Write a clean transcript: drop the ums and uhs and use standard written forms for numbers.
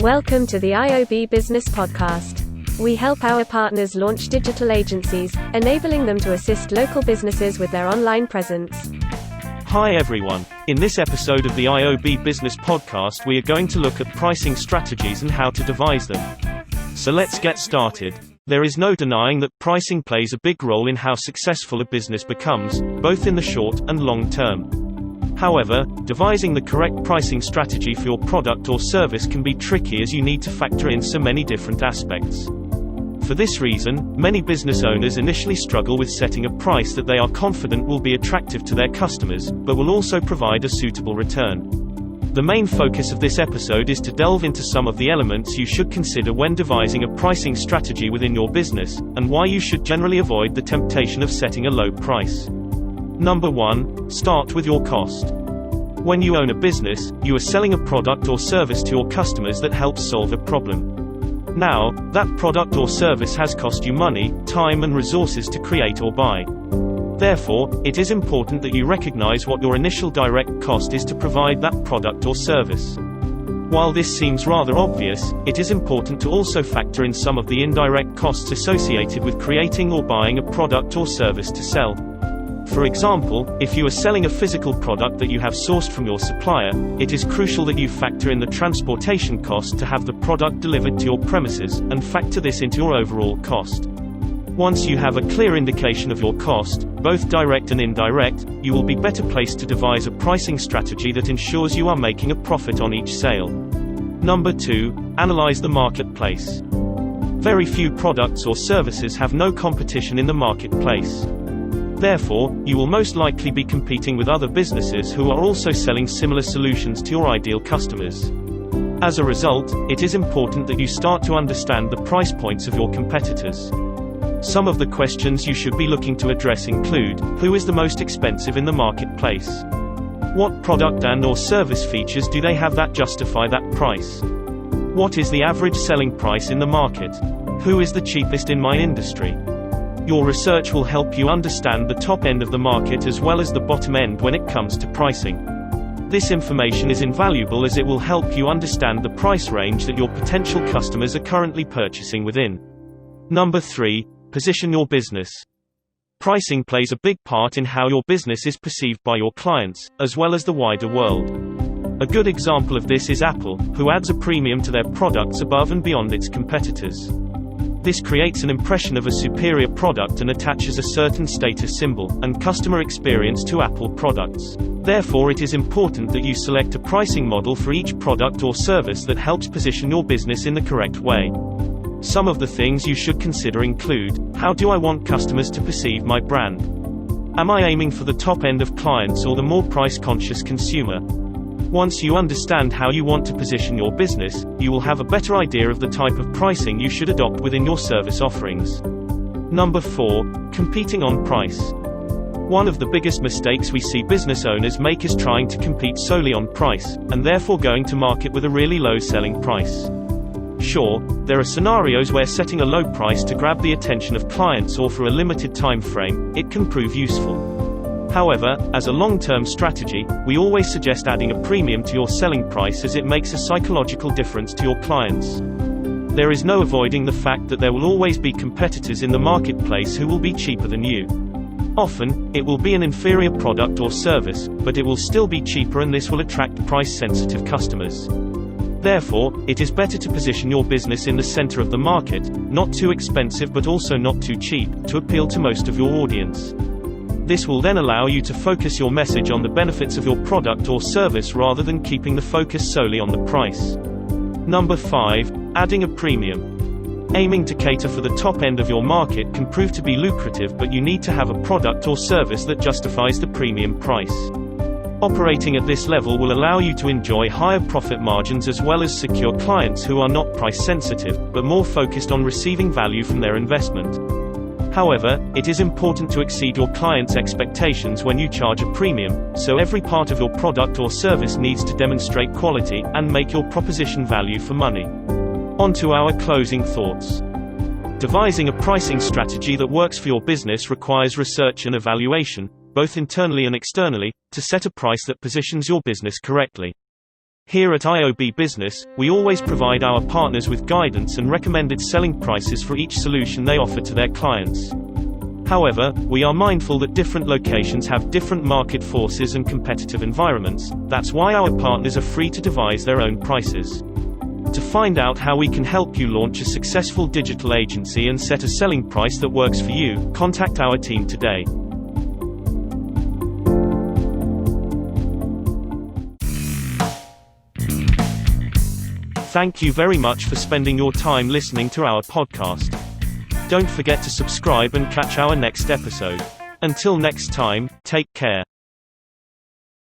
Welcome to the iOB Business Podcast. We help our partners launch digital agencies, enabling them to assist local businesses with their online presence. Hi everyone. In this episode of the iOB Business Podcast, we are going to look at pricing strategies and how to devise them. So let's get started. There is no denying that pricing plays a big role in how successful a business becomes, both in the short and long term. However, devising the correct pricing strategy for your product or service can be tricky as you need to factor in so many different aspects. For this reason, many business owners initially struggle with setting a price that they are confident will be attractive to their customers, but will also provide a suitable return. The main focus of this episode is to delve into some of the elements you should consider when devising a pricing strategy within your business, and why you should generally avoid the temptation of setting a low price. Number 1. Start with your cost. When you own a business, you are selling a product or service to your customers that helps solve a problem. Now, that product or service has cost you money, time and resources to create or buy. Therefore, it is important that you recognize what your initial direct cost is to provide that product or service. While this seems rather obvious, it is important to also factor in some of the indirect costs associated with creating or buying a product or service to sell. For example, if you are selling a physical product that you have sourced from your supplier, it is crucial that you factor in the transportation cost to have the product delivered to your premises, and factor this into your overall cost. Once you have a clear indication of your cost, both direct and indirect, you will be better placed to devise a pricing strategy that ensures you are making a profit on each sale. Number 2. Analyze the marketplace. Very few products or services have no competition in the marketplace. Therefore, you will most likely be competing with other businesses who are also selling similar solutions to your ideal customers. As a result, it is important that you start to understand the price points of your competitors. Some of the questions you should be looking to address include: who is the most expensive in the marketplace? What product and/or service features do they have that justify that price? What is the average selling price in the market? Who is the cheapest in my industry? Your research will help you understand the top end of the market as well as the bottom end when it comes to pricing. This information is invaluable as it will help you understand the price range that your potential customers are currently purchasing within. Number 3. Position your business. Pricing plays a big part in how your business is perceived by your clients, as well as the wider world. A good example of this is Apple, who adds a premium to their products above and beyond its competitors. This creates an impression of a superior product and attaches a certain status symbol and customer experience to Apple products. Therefore, it is important that you select a pricing model for each product or service that helps position your business in the correct way. Some of the things you should consider include: how do I want customers to perceive my brand? Am I aiming for the top end of clients or the more price-conscious consumer? Once you understand how you want to position your business, you will have a better idea of the type of pricing you should adopt within your service offerings. Number 4. Competing on price. One of the biggest mistakes we see business owners make is trying to compete solely on price, and therefore going to market with a really low selling price. Sure, there are scenarios where setting a low price to grab the attention of clients or for a limited time frame, it can prove useful. However, as a long-term strategy, we always suggest adding a premium to your selling price as it makes a psychological difference to your clients. There is no avoiding the fact that there will always be competitors in the marketplace who will be cheaper than you. Often, it will be an inferior product or service, but it will still be cheaper, and this will attract price-sensitive customers. Therefore, it is better to position your business in the center of the market, not too expensive but also not too cheap, to appeal to most of your audience. This will then allow you to focus your message on the benefits of your product or service rather than keeping the focus solely on the price. Number 5. Adding a premium. Aiming to cater for the top end of your market can prove to be lucrative, but you need to have a product or service that justifies the premium price. Operating at this level will allow you to enjoy higher profit margins as well as secure clients who are not price sensitive, but more focused on receiving value from their investment. However, it is important to exceed your clients' expectations when you charge a premium, so every part of your product or service needs to demonstrate quality and make your proposition value for money. On to our closing thoughts. Devising a pricing strategy that works for your business requires research and evaluation, both internally and externally, to set a price that positions your business correctly. Here at iOB Business, we always provide our partners with guidance and recommended selling prices for each solution they offer to their clients. However, we are mindful that different locations have different market forces and competitive environments. That's why our partners are free to devise their own prices. To find out how we can help you launch a successful digital agency and set a selling price that works for you, contact our team today. Thank you very much for spending your time listening to our podcast. Don't forget to subscribe and catch our next episode. Until next time, take care.